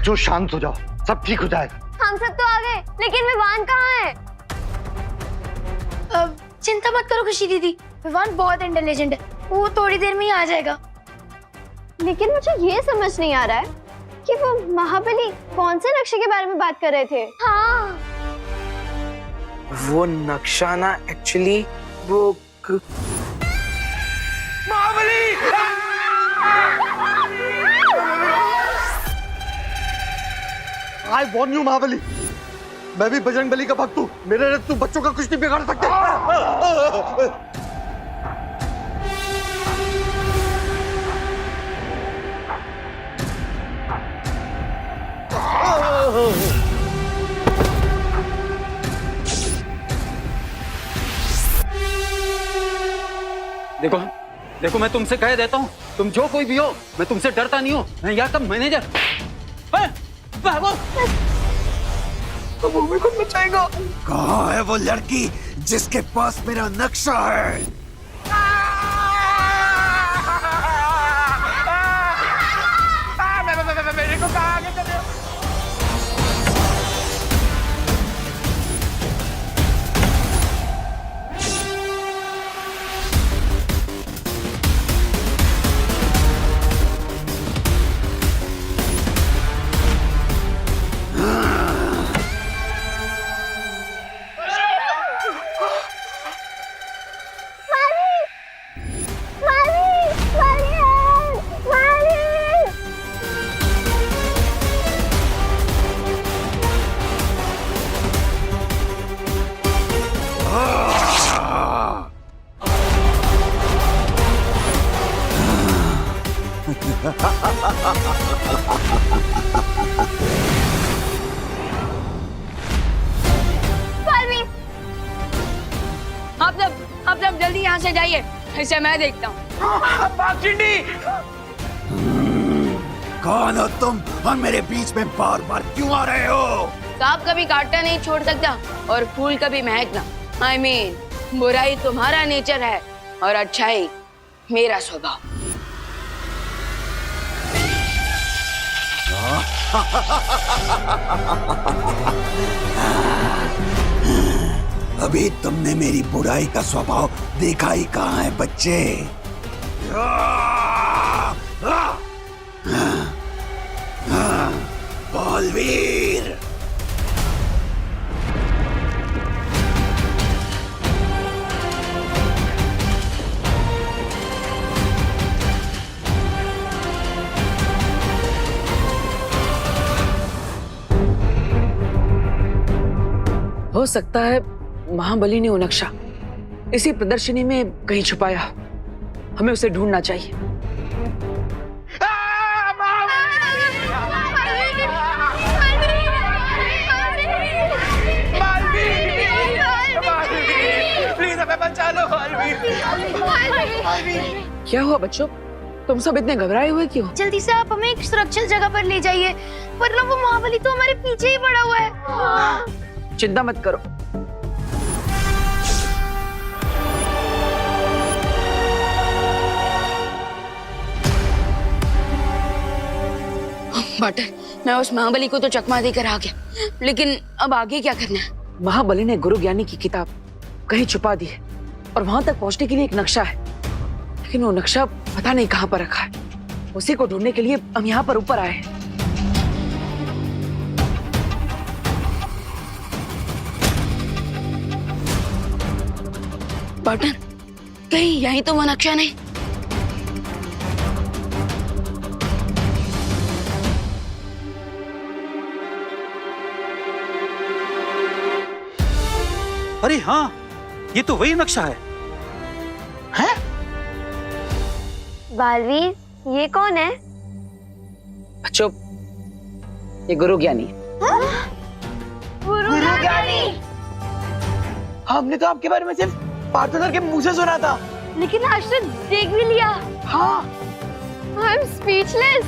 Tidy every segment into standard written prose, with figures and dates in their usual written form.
बच्चों शांत हो जाओ, सब ठीक हो जाएगा। हम सब तो आ गए, लेकिन विवान कहाँ है? चिंता मत करो खुशी दीदी, विवान बहुत इंटेलिजेंट है, वो थोड़ी देर में ही आ जाएगा। लेकिन मुझे ये समझ नहीं आ रहा है कि वो महाबली कौन से नक्शे के बारे में बात कर रहे थे। हाँ, वो नक्शा ना एक्चुअली वो महाबली! I warn you, महाबली। मैं भी बजरंगबली का भक्त हूँ, मेरे लिए तू बच्चों का कुछ नहीं बिगाड़ सकते। देखो देखो, मैं तुमसे कह देता हूँ, तुम जो कोई भी हो, मैं तुमसे डरता नहीं हूँ। मैं यहाँ का मैनेजर। भागो। वो मेरे को बचाएगा। कहाँ है वो लड़की जिसके पास मेरा नक्शा है? मेरे को कहाँ आगे कर रहे हो? आप सब जल्दी यहाँ से जाइए, इसे मैं देखता हूँ। कौन हो तुम और मेरे बीच में बार बार क्यों आ रहे हो? सांप कभी काटना नहीं छोड़ सकता और फूल कभी महकना। I mean, बुराई तुम्हारा नेचर है और अच्छाई मेरा स्वभाव। अभी तुमने मेरी बुराई का स्वभाव देखा ही कहाँ है बच्चे? बलवीर! हो सकता है महाबली ने वो नक्शा इसी प्रदर्शनी में कहीं छुपाया। हमें उसे ढूंढना चाहिए। प्लीज हमें बचा लो। क्या हुआ बच्चों, तुम सब इतने घबराए हुए क्यों? जल्दी से आप हमें एक सुरक्षित जगह पर ले जाइए, वरना वो महाबली तो हमारे पीछे ही पड़ा हुआ है। चिंता मत करो। बटर, मैं उस महाबली को तो चकमा देकर आ गया, लेकिन अब आगे क्या करना है? महाबली ने गुरु ज्ञानी की किताब कहीं छुपा दी है और वहां तक पहुंचने के लिए एक नक्शा है, लेकिन वो नक्शा पता नहीं कहां पर रखा है। उसी को ढूंढने के लिए हम यहाँ पर ऊपर आए हैं। बटन, कहीं यही तो वो नक्शा नहीं? अरे हाँ, ये तो वही नक्शा है। हैं? बालवीर, ये कौन है? बच्चों, ये गुरु ज्ञानी। गुरु ज्ञानी? हमने तो आपके बारे में सिर्फ पार्थोधर के मुंह से सुना था, लेकिन आज तो देख भी लिया। हाँ। I am speechless.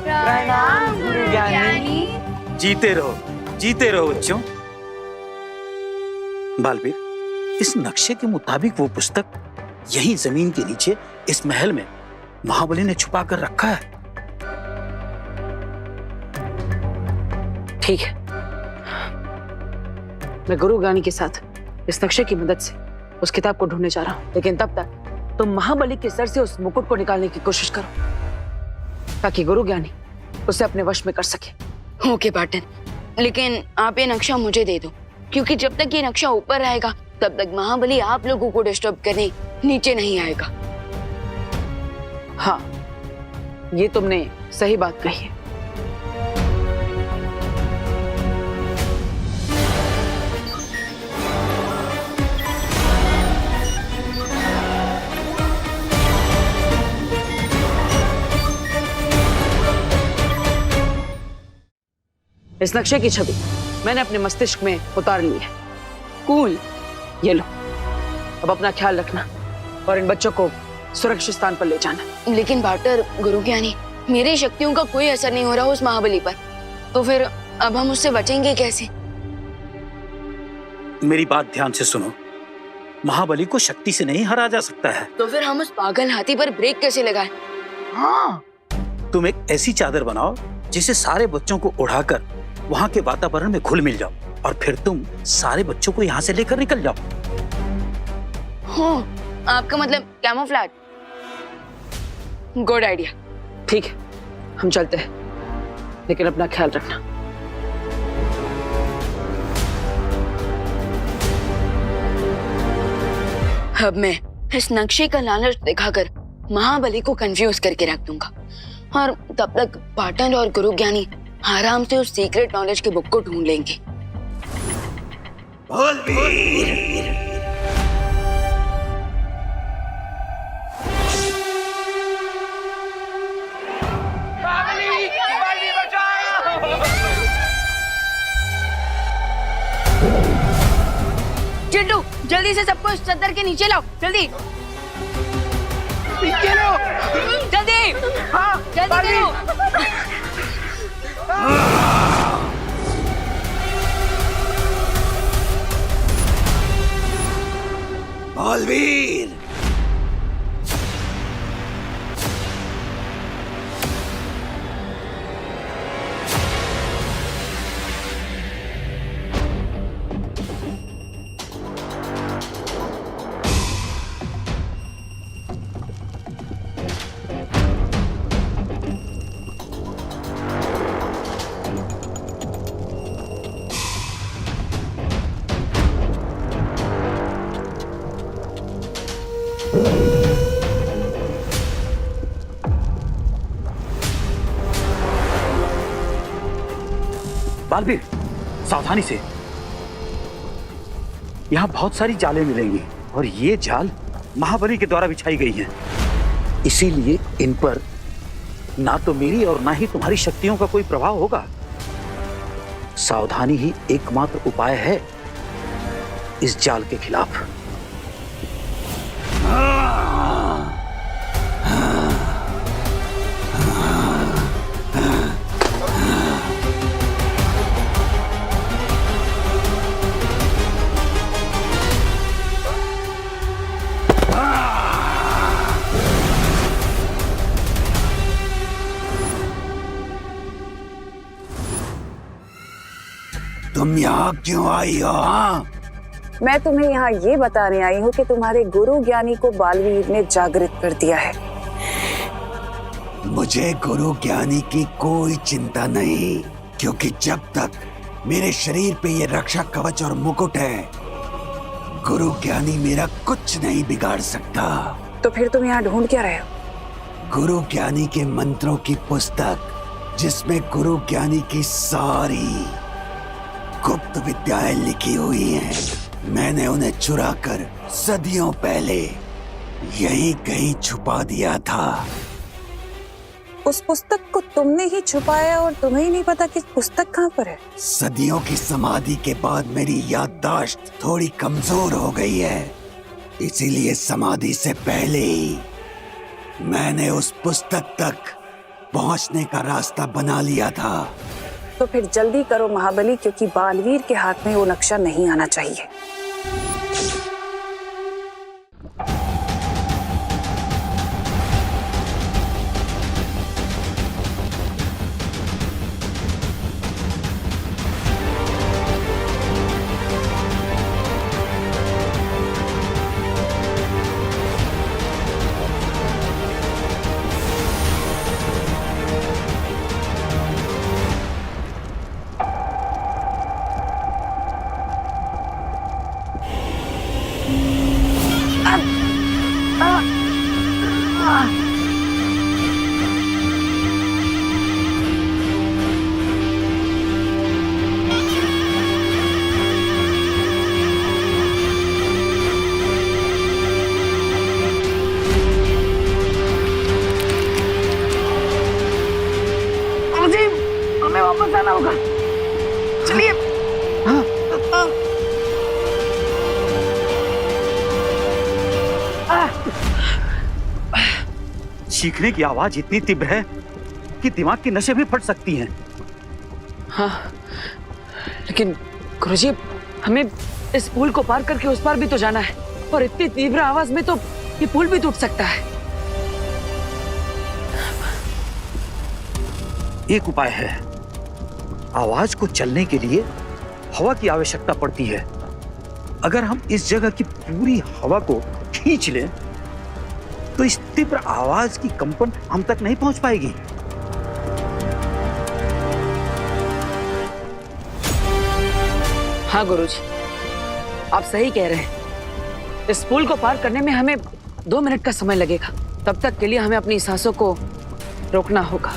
प्रणाम गुरु ज्ञानी। जीते रहो बच्चों। बालवीर, इस नक्शे के मुताबिक वो पुस्तक यहीं जमीन के नीचे इस महल में महाबली ने छुपा कर रखा है। ठीक है, मैं गुरु ज्ञानी के साथ इस नक्शे की मदद से उस किताब को ढूंढने जा रहा हूं, लेकिन तब तक तुम महाबली के सर से उस मुकुट को निकालने की कोशिश करो ताकि गुरु ज्ञानी उसे अपने वश में कर सके। ओके पार्टनर, लेकिन आप ये नक्शा मुझे दे दो, क्योंकि जब तक ये नक्शा ऊपर रहेगा तब तक महाबली आप लोगों को डिस्टर्ब करने नीचे नहीं आएगा। हाँ, ये तुमने सही बात कही है। इस नक्शे की छवि मैंने अपने मस्तिष्क में उतार ली है। कूल। ये लो, अब अपना ख्याल रखना और इन बच्चों को सुरक्षित स्थान पर ले जाना। लेकिन पार्टनर, गुरु ज्ञानी, मेरी शक्तियों का कोई असर नहीं हो रहा उस महाबली पर, तो फिर अब हम उससे बचेंगे कैसे? मेरी बात ध्यान से सुनो, महाबली को शक्ति से नहीं हरा जा सकता है। तो फिर हम उस पागल हाथी पर ब्रेक कैसे लगाएं? हाँ, तुम एक ऐसी चादर बनाओ जिसे सारे बच्चों को उड़ाकर वहां के वातावरण में घुल मिल जाओ और फिर तुम सारे बच्चों को यहाँ से लेकर निकल जाओ। हो, आपका मतलब कैमोफ्लेज? Good idea. ठीक है, हम चलते हैं, लेकिन अपना ख्याल रखना। अब मैं इस नक्शे का लालच दिखाकर महाबली को कंफ्यूज करके रख दूंगा और तब तक पाटन और गुरु ज्ञानी आराम से उस सीक्रेट नॉलेज के बुक को ढूंढ लेंगे। चिंटू, जल्दी से सबको इस चद्दर के नीचे लाओ, जल्दी जल्दी। हाँ, जल्दी करो। बालवीर, बालवीर, सावधानी से, यहाँ बहुत सारी जालें मिलेंगी और ये जाल महाबली के द्वारा बिछाई गई हैं। इसीलिए इन पर ना तो मेरी और ना ही तुम्हारी शक्तियों का कोई प्रभाव होगा। सावधानी ही एकमात्र उपाय है इस जाल के खिलाफ। तुम यहाँ क्यों आई हो? हाँ, मैं तुम्हें यहाँ ये बताने आई हूँ कि तुम्हारे गुरु ज्ञानी को बालवीर ने जागृत कर दिया है। मुझे गुरु ज्ञानी की कोई चिंता नहीं, क्योंकि जब तक मेरे शरीर पे ये रक्षा कवच और मुकुट है, गुरु ज्ञानी मेरा कुछ नहीं बिगाड़ सकता। तो फिर तुम यहाँ ढूंढ क्या रहे हो? गुरु ज्ञानी के मंत्रों की पुस्तक, जिसमें गुरु ज्ञानी की सारी गुप्त विद्याएं लिखी हुई हैं। मैंने उन्हें चुराकर सदियों पहले यहीं कहीं छुपा दिया था। उस पुस्तक को तुमने ही छुपाया और तुम्हें ही नहीं पता कि पुस्तक कहाँ पर है? सदियों की समाधि के बाद मेरी याददाश्त थोड़ी कमजोर हो गई है, इसीलिए समाधि से पहले ही मैंने उस पुस्तक तक पहुंचने का रास्ता बना लिया था। तो फिर जल्दी करो महाबली, क्योंकि बालवीर के हाथ में वो नक्शा नहीं आना चाहिए। चीखने की आवाज इतनी तीव्र है कि दिमाग की नसें भी फट सकती हैं। हाँ, लेकिन गुरुजी हमें इस पुल को पार करके उस पार भी तो जाना है, और इतनी तीव्र आवाज में तो ये पुल भी टूट सकता है। एक उपाय है। आवाज को चलने के लिए हवा की आवश्यकता पड़ती है। अगर हम इस जगह की पूरी हवा को खींच लें तो इस तीव्र आवाज की कंपन हम तक नहीं पहुंच पाएगी। हाँ गुरुजी, आप सही कह रहे हैं। इस पुल को पार करने में हमें 2 मिनट का समय लगेगा। तब तक के लिए हमें अपनी सांसों को रोकना होगा।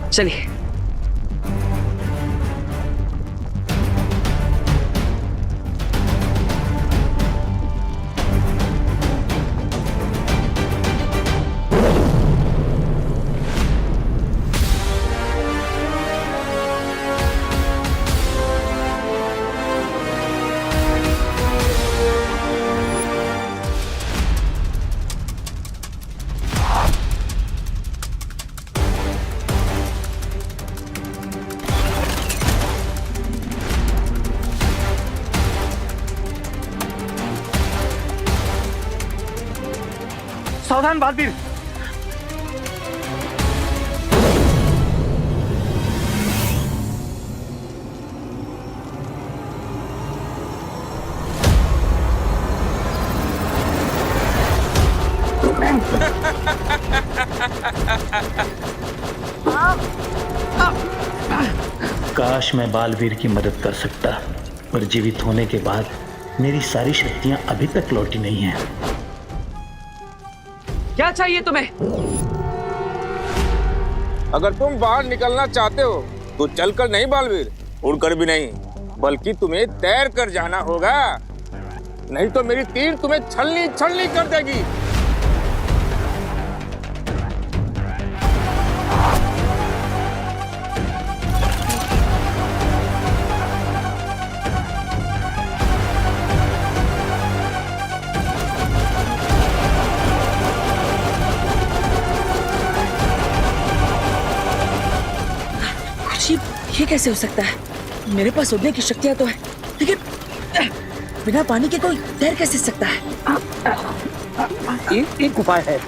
चलिए। सावधान बालवीर। काश मैं बालवीर की मदद कर सकता, पर जीवित होने के बाद मेरी सारी शक्तियां अभी तक लौटी नहीं हैं। क्या चाहिए तुम्हें? अगर तुम बाहर निकलना चाहते हो तो चलकर नहीं बालवीर, उड़कर भी नहीं, बल्कि तुम्हें तैर कर जाना होगा, नहीं तो मेरी तीर तुम्हें छलनी छलनी कर देगी। ये कैसे हो सकता है? मेरे पास उड़ने की शक्तियां तो है, लेकिन बिना पानी के कोई तैर कैसे सकता है? एक उपाय है।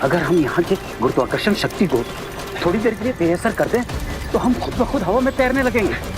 अगर हम यहाँ के गुरुत्वाकर्षण शक्ति को थोड़ी देर के लिए बेअसर कर दें तो हम खुद ब खुद हवा में तैरने लगेंगे।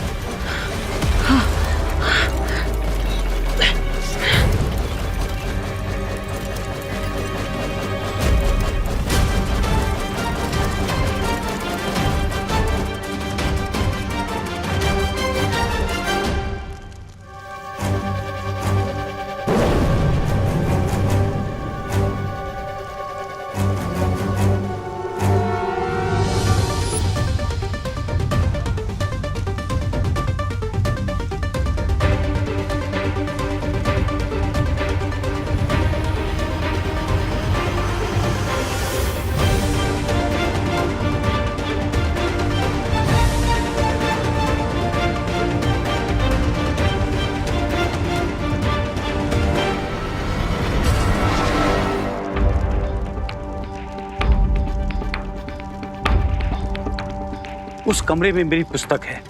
उस कमरे में मेरी पुस्तक है।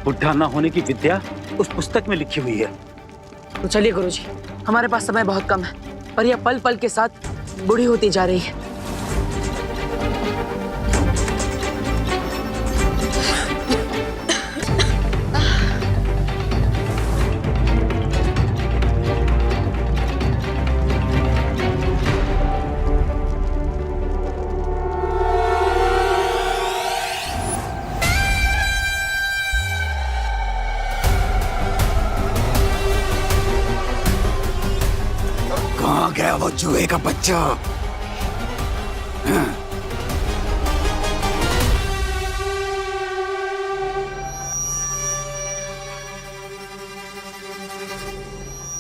बुढ़ा ना होने की विद्या उस पुस्तक में लिखी हुई है। तो चलिए गुरुजी, हमारे पास समय बहुत कम है और यह पल पल के साथ बूढ़ी होती जा रही है। कहाँ गया वो चूहे का बच्चा? हाँ।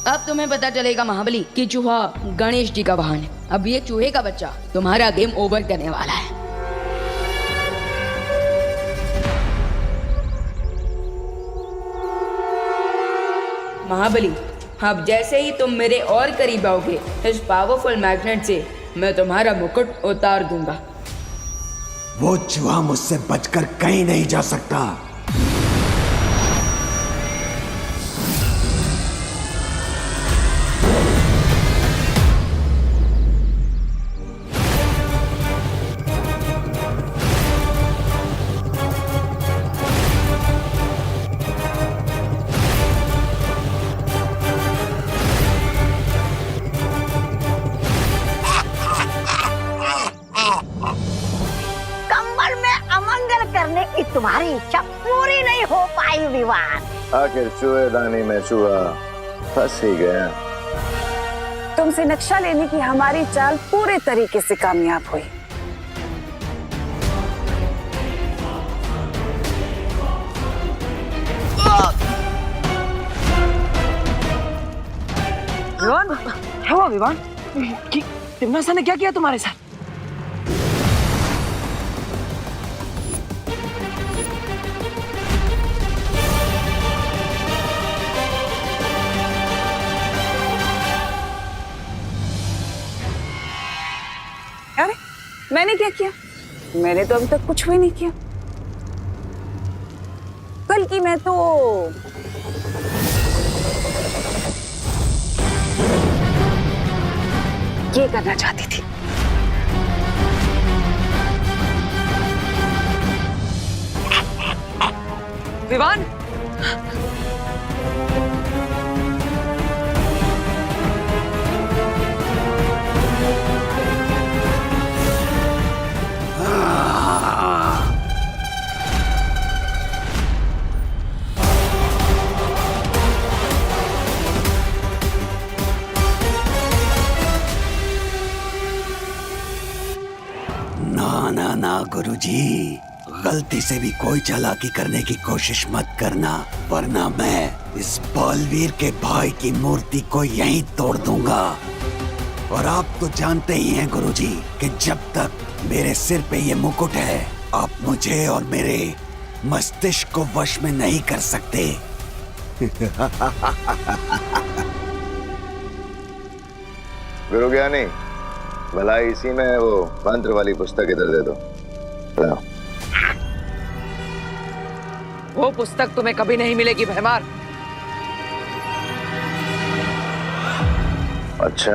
अब तुम्हें पता चलेगा महाबली कि चूहा गणेश जी का वाहन है। अब ये चूहे का बच्चा तुम्हारा गेम ओवर करने वाला है। महाबली, अब जैसे ही तुम मेरे और करीब आओगे, इस पावरफुल मैग्नेट से मैं तुम्हारा मुकुट उतार दूंगा। वो चूहा मुझसे बचकर कहीं नहीं जा सकता। तुम्हारी इच्छा पूरी नहीं हो पाई विवान। आखिर चूहेदानी में चूहा फंस ही गया। तुमसे नक्शा लेने की हमारी चाल पूरे तरीके से कामयाब हुई। विवान, क्या हुआ विवान? तिम्नासा ने क्या किया तुम्हारे साथ? अरे मैंने क्या किया? मैंने तो अभी तक कुछ भी नहीं किया, बल्कि मैं तो ये करना चाहती थी। विवान, ना गुरुजी, गलती से भी कोई चालाकी करने की कोशिश मत करना, वरना मैं इस बालवीर के भाई की मूर्ति को यहीं तोड़ दूंगा। और आप तो जानते ही हैं गुरुजी कि जब तक मेरे सिर पे ये मुकुट है, आप मुझे और मेरे मस्तिष्क को वश में नहीं कर सकते। गुरु ज्ञानी, भला इसी में है वो मंत्र वाली पुस्तक, इधर दे दो। लाओ। वो पुस्तक तुम्हें कभी नहीं मिलेगी भैमार। अच्छा,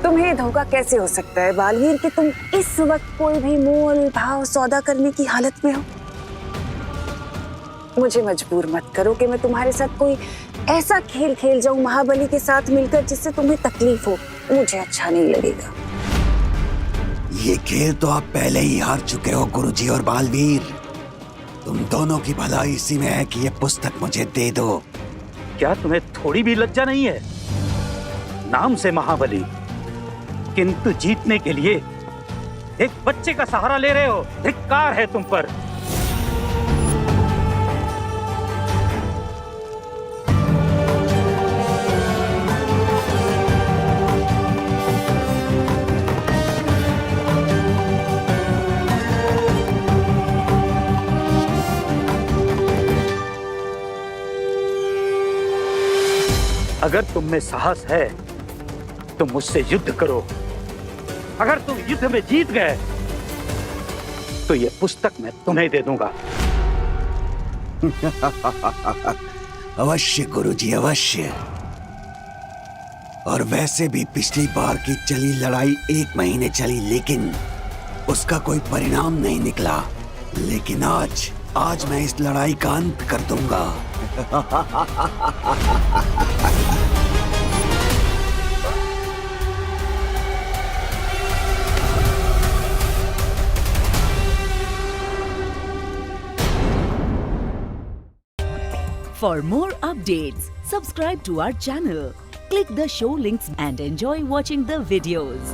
तुम्हें धोखा कैसे हो सकता है बालवीर कि तुम इस वक्त कोई भी मोल भाव सौदा करने की हालत में हो? मुझे मजबूर मत करो कि मैं तुम्हारे साथ कोई ऐसा खेल खेल जाऊं महाबली के साथ मिलकर जिससे तुम्हें तकलीफ हो। मुझे अच्छा नहीं लगेगा। ये खेल तो आप पहले ही हार चुके हो गुरुजी और बालवीर। तुम दोनों की भलाई इसी में है कि ये पुस्तक मुझे दे दो। क्या तुम्हें थोड़ी भी लज्जा नहीं है? नाम से महाबली, किंतु जीतने के लिए एक बच्चे का सहारा ले रहे हो। धिक्कार है तुम पर। अगर तुम में साहस है तो मुझसे युद्ध करो। अगर तुम युद्ध में जीत गए तो ये पुस्तक मैं तुम्हें दे दूंगा। अवश्य गुरुजी, अवश्य। और वैसे भी पिछली बार की चली लड़ाई 1 महीने चली, लेकिन उसका कोई परिणाम नहीं निकला। लेकिन आज मैं इस लड़ाई का अंत कर दूंगा। For more updates, subscribe to our channel, click the show links and enjoy watching the videos.